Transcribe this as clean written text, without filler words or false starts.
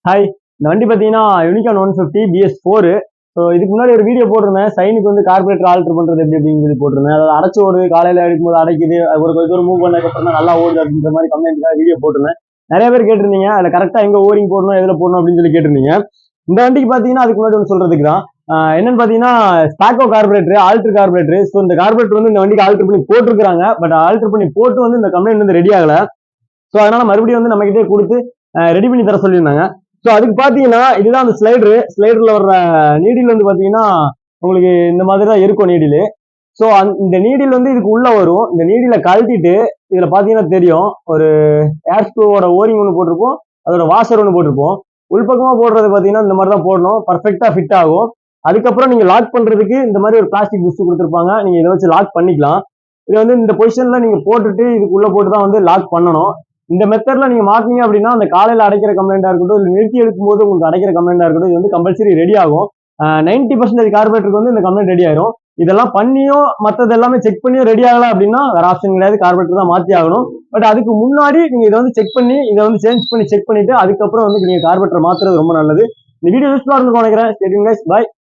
Hi. இந்த வண்டி பார்த்தீங்கன்னா யூனிகான் 150 BS4. ஸோ இதுக்கு முன்னாடி ஒரு வீடியோ போட்டிருந்தேன். சைனுக்கு வந்து கார்பரேட்டர் ஆல்டர் பண்றது எப்படி அப்படின்னு சொல்லி போட்டிருந்தேன். அதாவது அடைச்சு ஓடுது, காலையில எடுக்கும்போது அடைக்குது, அது ஒரு கொஞ்சம் தூரம் மூவ் பண்ணதுக்கப்புறம் தான் நல்லா ஓடுது அப்படின்ற மாதிரி கம்ப்ளைண்ட்டுக்காக வீடியோ போட்டிருந்தேன். நிறைய பேர் கேட்டிருந்தீங்க அதில் கரெக்டாக எங்க ஓரிங் போடணும், எதில் போடணும் அப்படின்னு சொல்லி கேட்டிருந்தீங்க. இந்த வண்டிக்கு பார்த்தீங்கன்னா அதுக்கு முன்னாடி ஒன்று சொல்றதுக்கு தான். என்னன்னு பார்த்தீங்கன்னா ஸ்பாக்கோ கார்பரேட்டர், ஆல்டர் கார்பரேட்டர். ஸோ இந்த கார்பரேட்டர் வந்து இந்த வண்டிக்கு ஆல்டர் பண்ணி போட்டிருக்காங்க. பட் ஆல்டர் பண்ணி போட்டு வந்து இந்த கம்ப்ளைண்ட் வந்து ரெடி ஆகல. ஸோ அதனால மறுபடியும் வந்து நம்ம கிட்டே கொடுத்து ரெடி பண்ணி தர சொல்லியிருந்தாங்க. ஸோ அதுக்கு பார்த்தீங்கன்னா இதுதான் அந்த ஸ்லைடர்ல வர்ற நீடில் வந்து பார்த்தீங்கன்னா உங்களுக்கு இந்த மாதிரி தான் இருக்கும் நீடில். ஸோ இந்த நீடில் வந்து இதுக்கு உள்ள வரும். இந்த நீடில கழட்டிட்டு இதுல பார்த்தீங்கன்னா தெரியும் ஒரு ஏர் ஸ்க்ரூவோட ஓரிங் ஒன்று போட்டிருப்போம், அதோட வாஷர் ஒன்று போட்டிருப்போம். உள்பக்கமா போடுறது பார்த்தீங்கன்னா இந்த மாதிரி தான் போடணும், பர்ஃபெக்டா ஃபிட் ஆகும். அதுக்கப்புறம் நீங்க லாக் பண்றதுக்கு இந்த மாதிரி ஒரு பிளாஸ்டிக் புஷ் கொடுத்துருப்பாங்க, நீங்க இதை வச்சு லாக் பண்ணிக்கலாம். இது வந்து இந்த பொசிஷன்ல நீங்க போட்டுட்டு இதுக்குள்ள போட்டு தான் வந்து லாக் பண்ணணும். இந்த மெத்தட்ல நீங்க மாட்டீங்க அப்படின்னா அந்த காலையில அடைக்கிற கம்ப்ளைண்டா இருக்கட்டும், இல்லை நிறுத்தி எடுக்கும் போது உங்களுக்கு அடைக்கிற கம்ப்ளைண்டா இருக்கட்டும், இது வந்து கம்பல்சரி ரெடி ஆகும். 90% கார்பரேட்டருக்கு வந்து இந்த கம்ப்ளைண்ட் ரெடி ஆயிரும். இதெல்லாம் பண்ணியும் மற்றது எல்லாமே செக் பண்ணியும் ரெடி ஆகல அப்படின்னா வேற ஆப்ஷன் கிடையாது, கார்பரேட்டர் தான் மாத்தி ஆகணும். பட் அதுக்கு முன்னாடி நீங்க இதை வந்து செக் பண்ணி இதை வந்து சேஞ்ச் பண்ணி செக் பண்ணிட்டு அதுக்கப்புறம் வந்து நீங்க கார்பரேட்டர் மாத்துறது ரொம்ப நல்லது. இந்த வீடியோ யூஸ்ஃபுல்லா இருக்கும் நினைக்கிறேன். பாய்.